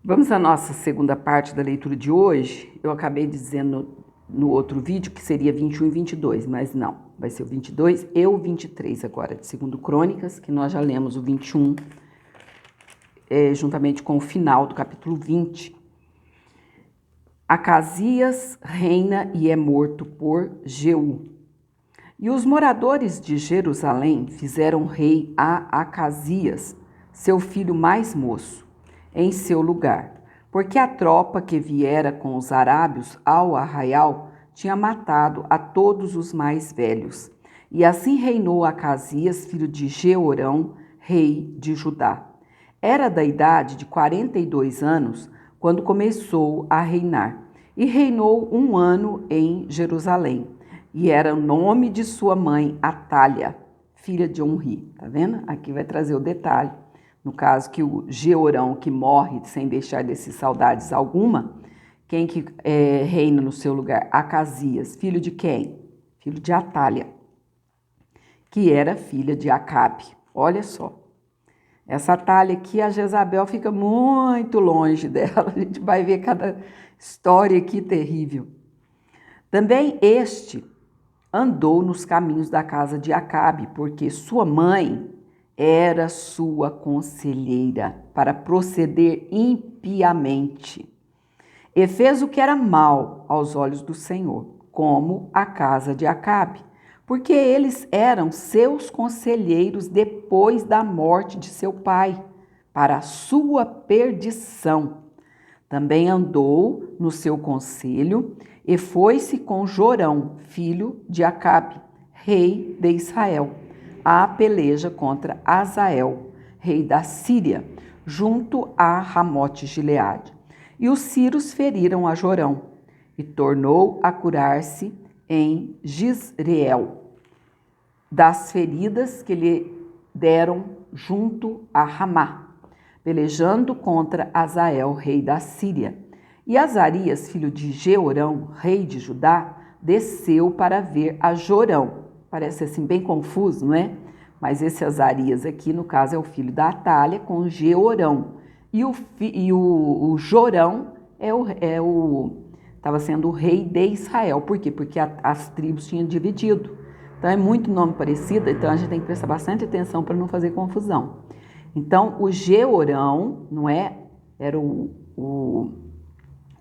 Vamos à nossa segunda parte da leitura de hoje. Eu acabei dizendo no outro vídeo que seria 21 e 22, mas não. Vai ser o 22 e o 23 agora, de 2 Crônicas, que nós já lemos o 21, juntamente com o final do capítulo 20. Acasias reina e é morto por Jeú. E os moradores de Jerusalém fizeram rei a Acasias, seu filho mais moço, em seu lugar, porque a tropa que viera com os arábios ao arraial tinha matado a todos os mais velhos. E assim reinou Acasias, filho de Jeorão, rei de Judá. Era da idade de 42 anos quando começou a reinar, e reinou 1 ano em Jerusalém. E era o nome de sua mãe, Atália, filha de Omri. Tá vendo? Aqui vai trazer o detalhe. No caso que o Jeorão, que morre sem deixar desses saudades alguma, quem que reina no seu lugar? Acasias, filho de quem? Filho de Atália, que era filha de Acabe. Olha só. Essa Atália aqui, a Jezabel fica muito longe dela. A gente vai ver cada história aqui terrível. Também este andou nos caminhos da casa de Acabe, porque sua mãe era sua conselheira para proceder impiamente. E fez o que era mal aos olhos do Senhor, como a casa de Acabe, porque eles eram seus conselheiros depois da morte de seu pai, para a sua perdição. Também andou no seu conselho e foi-se com Jorão, filho de Acabe, rei de Israel, à peleja contra Azael, rei da Síria, junto a Ramote-Gileade. E os sírios feriram a Jorão, e tornou a curar-se em Jizreel, das feridas que lhe deram junto a Ramá, pelejando contra Azael, rei da Síria. E Azarias, filho de Jeorão, rei de Judá, desceu para ver a Jorão. Parece assim bem confuso, não é? Mas esse Azarias aqui, no caso, é o filho da Atália com Jeorão. E o Jorão estava sendo o rei de Israel. Por quê? Porque as tribos tinham dividido. Então é muito nome parecido, então a gente tem que prestar bastante atenção para não fazer confusão. Então, o Jeorão, não é? Era o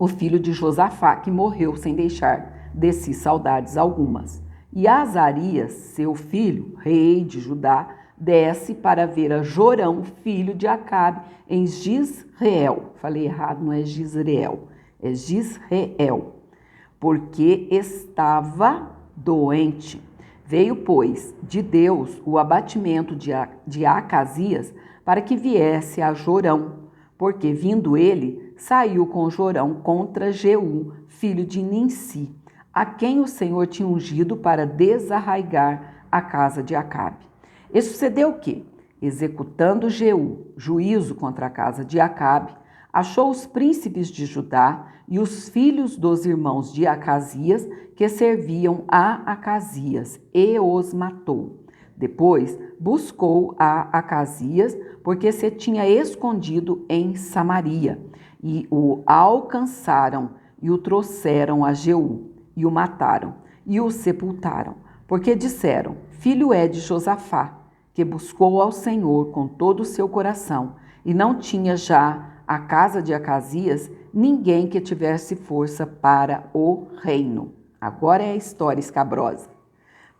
filho de Josafá, que morreu sem deixar de si saudades algumas. E Azarias, seu filho, rei de Judá, desce para ver a Jorão, filho de Acabe, em Jizreel. Falei errado, não é Jizreel, é Jizreel, porque estava doente. Veio, pois, de Deus o abatimento de Acasias para que viesse a Jorão, porque, vindo ele, saiu com Jorão contra Jeú, filho de Ninsi, a quem o Senhor tinha ungido para desarraigar a casa de Acabe. E sucedeu o quê? Executando Jeú juízo contra a casa de Acabe, achou os príncipes de Judá e os filhos dos irmãos de Acasias que serviam a Acasias e os matou. Depois buscou a Acasias, porque se tinha escondido em Samaria, e o alcançaram e o trouxeram a Jeú, e o mataram, e o sepultaram, porque disseram: filho é de Josafá, que buscou ao Senhor com todo o seu coração, e não tinha já a casa de Acasias ninguém que tivesse força para o reino. Agora é a história escabrosa,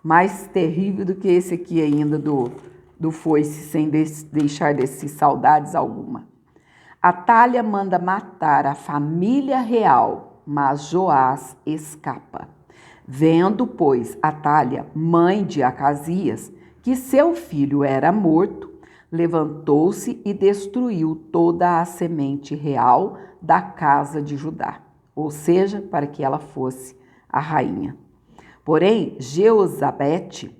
mais terrível do que esse aqui ainda do foice, sem deixar de si saudades alguma. Atália manda matar a família real, mas Joás escapa. Vendo, pois, Atália, mãe de Acasias, que seu filho era morto, levantou-se e destruiu toda a semente real da casa de Judá, ou seja, para que ela fosse a rainha. Porém, Jeozabete,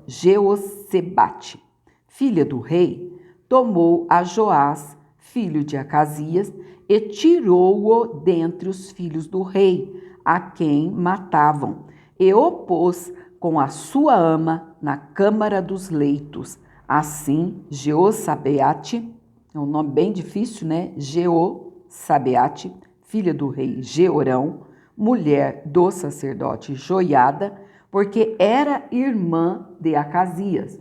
Jeozebate, filha do rei, tomou a Joás, filho de Acasias, e tirou-o dentre os filhos do rei, a quem matavam, e o pôs com a sua ama na câmara dos leitos. Assim, Jeozabeate é um nome bem difícil, né? Jeosabeate, filha do rei Jeorão, mulher do sacerdote Joiada, porque era irmã de Acasias.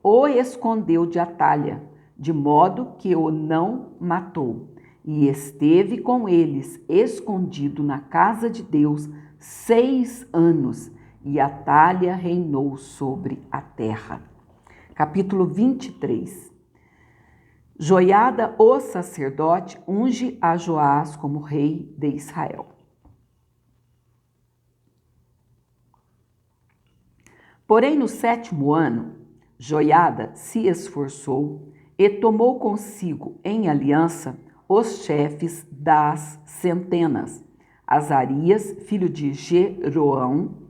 O escondeu de Atalha, de modo que o não matou. E esteve com eles escondido na casa de Deus 6 anos, e Atalha reinou sobre a terra. Capítulo 23. Joiada, o sacerdote, unge a Joás como rei de Israel. Porém, no 7º ano, Joiada se esforçou e tomou consigo em aliança os chefes das centenas, Azarias, filho de Jeroão,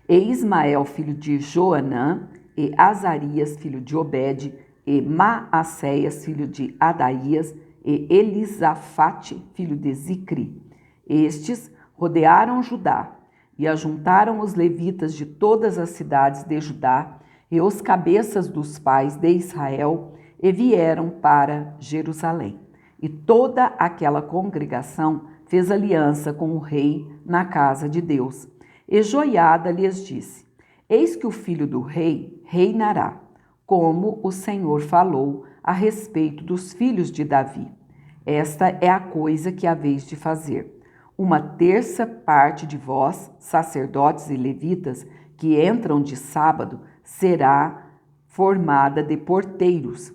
e Ismael, filho de Joanã, e Azarias, filho de Obed, e Maacéias, filho de Adaías, e Elisafate, filho de Zicri. Estes rodearam Judá e ajuntaram os levitas de todas as cidades de Judá e os cabeças dos pais de Israel e vieram para Jerusalém. E toda aquela congregação fez aliança com o rei na casa de Deus. E Joiada lhes disse: Eis que o filho do rei reinará, como o Senhor falou a respeito dos filhos de Davi. Esta é a coisa que haveis de fazer. 1/3 parte de vós, sacerdotes e levitas, que entram de sábado, será formada de porteiros.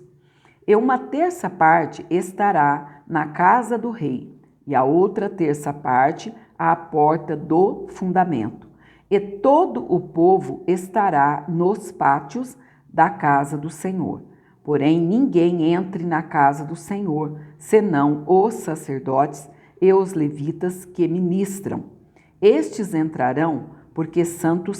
E 1/3 parte estará na casa do rei, e a outra 1/3 parte à porta do fundamento. E todo o povo estará nos pátios da casa do Senhor. Porém, ninguém entre na casa do Senhor, senão os sacerdotes e os levitas que ministram. Estes entrarão porque santos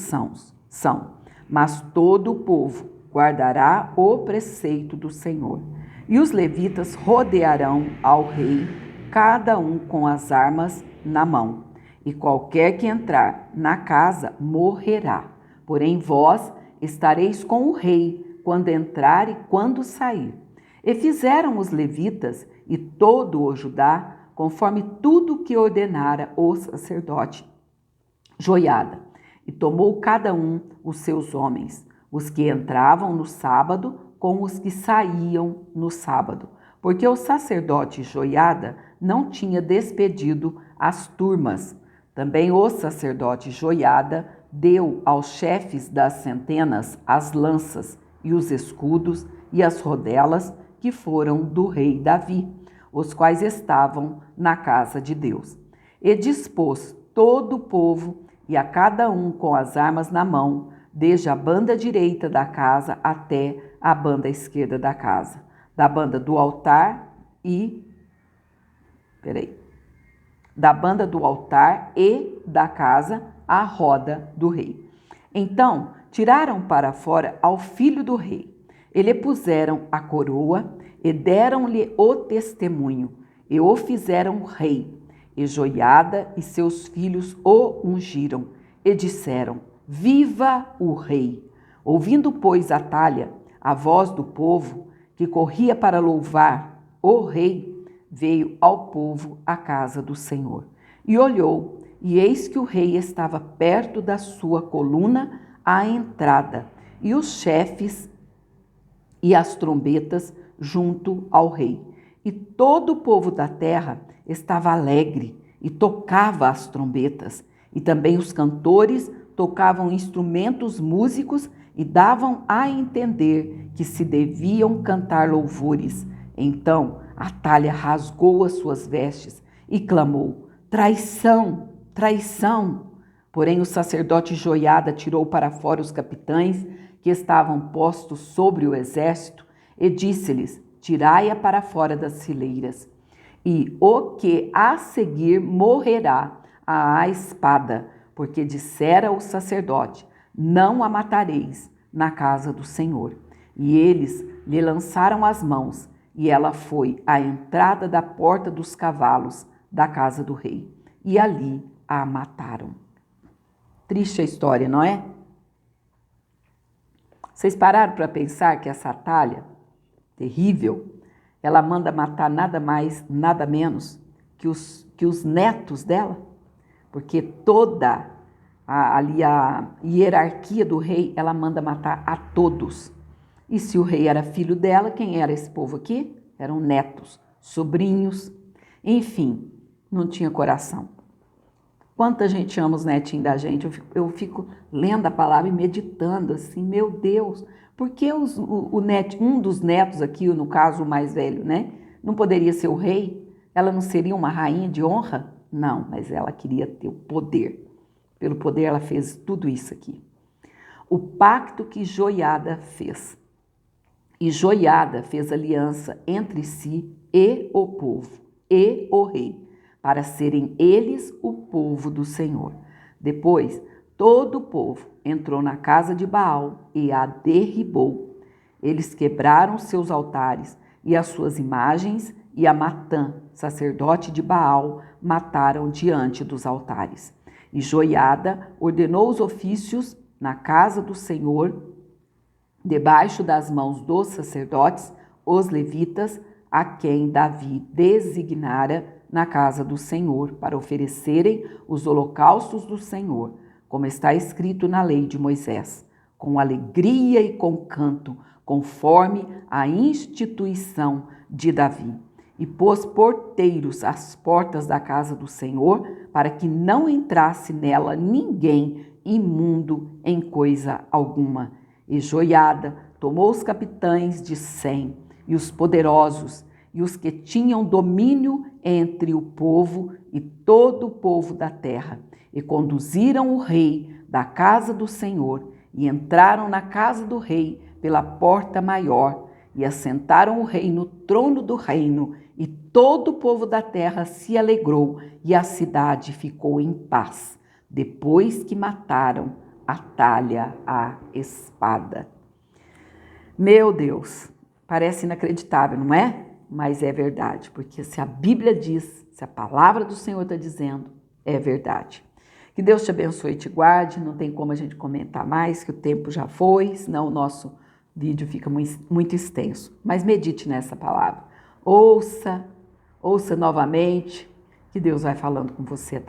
são, mas todo o povo guardará o preceito do Senhor. E os levitas rodearão ao rei, cada um com as armas na mão. E qualquer que entrar na casa morrerá. Porém, vós estareis com o rei quando entrar e quando sair. E fizeram os levitas e todo o Judá, conforme tudo que ordenara o sacerdote Joiada. E tomou cada um os seus homens, os que entravam no sábado com os que saíam no sábado, porque o sacerdote Joiada não tinha despedido as turmas. Também o sacerdote Joiada deu aos chefes das centenas as lanças e os escudos e as rodelas que foram do rei Davi, os quais estavam na casa de Deus. E dispôs todo o povo e a cada um com as armas na mão, desde a banda direita da casa até a banda esquerda da casa, da banda do altar da banda do altar e da casa à roda do rei. Então tiraram para fora ao filho do rei, e lhe puseram a coroa, e deram-lhe o testemunho, e o fizeram rei. E Joiada e seus filhos o ungiram, e disseram: Viva o rei! Ouvindo, pois, Atalha a voz do povo, que corria para louvar o rei, veio ao povo à casa do Senhor. E olhou, e eis que o rei estava perto da sua coluna à entrada, e os chefes e as trombetas junto ao rei. E todo o povo da terra estava alegre e tocava as trombetas. E também os cantores tocavam instrumentos músicos e davam a entender que se deviam cantar louvores. Então Atalha rasgou as suas vestes e clamou: Traição! Traição! Porém o sacerdote Joiada tirou para fora os capitães que estavam postos sobre o exército e disse-lhes: Tirai-a para fora das fileiras. E o que a seguir morrerá à espada, porque dissera o sacerdote: Não a matareis na casa do Senhor. E eles lhe lançaram as mãos, e ela foi à entrada da porta dos cavalos da casa do rei. E ali a mataram. Triste a história, não é? Vocês pararam para pensar que essa Atalha, terrível, ela manda matar nada mais, nada menos que os netos dela, porque toda a hierarquia do rei, ela manda matar a todos. E se o rei era filho dela, quem era esse povo aqui? Eram netos, sobrinhos, enfim, não tinha coração. Quanta gente ama os netinhos da gente, eu fico lendo a palavra e meditando assim, meu Deus, por que um dos netos aqui, no caso o mais velho, né? Não poderia ser o rei? Ela não seria uma rainha de honra? Não, mas ela queria ter o poder. Pelo poder ela fez tudo isso aqui. O pacto que Joiada fez. E Joiada fez aliança entre si e o povo, e o rei, para serem eles o povo do Senhor. Depois, todo o povo entrou na casa de Baal e a derribou. Eles quebraram seus altares e as suas imagens, e a Matã, sacerdote de Baal, mataram diante dos altares. E Joiada ordenou os ofícios na casa do Senhor, debaixo das mãos dos sacerdotes, os levitas, a quem Davi designara na casa do Senhor, para oferecerem os holocaustos do Senhor, como está escrito na lei de Moisés, com alegria e com canto, conforme a instituição de Davi. E pôs porteiros às portas da casa do Senhor, para que não entrasse nela ninguém imundo em coisa alguma. E Joiada tomou os capitães de Sem, e os poderosos, e os que tinham domínio entre o povo e todo o povo da terra, e conduziram o rei da casa do Senhor, e entraram na casa do rei pela porta maior, e assentaram o rei no trono do reino, e todo o povo da terra se alegrou, e a cidade ficou em paz, depois que mataram Atalha a espada. Meu Deus, parece inacreditável, não é? Mas é verdade, porque se a Bíblia diz, se a palavra do Senhor está dizendo, é verdade. Que Deus te abençoe e te guarde, não tem como a gente comentar mais, que o tempo já foi, senão o nosso vídeo fica muito extenso. Mas medite nessa palavra, ouça novamente, que Deus vai falando com você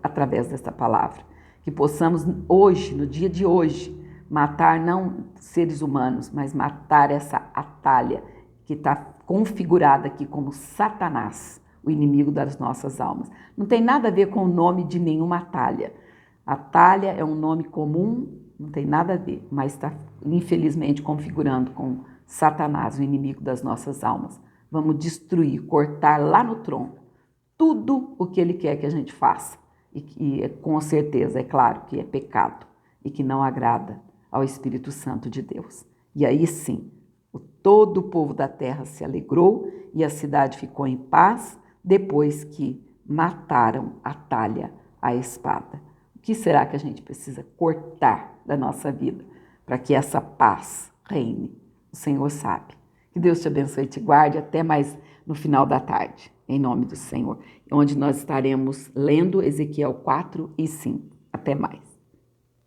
através dessa palavra. Que possamos hoje, no dia de hoje, matar não seres humanos, mas matar essa Atalha, que está configurada aqui como Satanás, o inimigo das nossas almas. Não tem nada a ver com o nome de nenhuma Atalha. Atalha é um nome comum, não tem nada a ver, mas está infelizmente configurando com Satanás, o inimigo das nossas almas. Vamos destruir, cortar lá no tronco tudo o que ele quer que a gente faça. E com certeza, é claro, que é pecado e que não agrada ao Espírito Santo de Deus. E aí sim, todo o povo da terra se alegrou e a cidade ficou em paz depois que mataram Atalha a espada. O que será que a gente precisa cortar da nossa vida para que essa paz reine? O Senhor sabe. Que Deus te abençoe e te guarde. Até mais no final da tarde, em nome do Senhor, onde nós estaremos lendo Ezequiel 4 e 5. Até mais.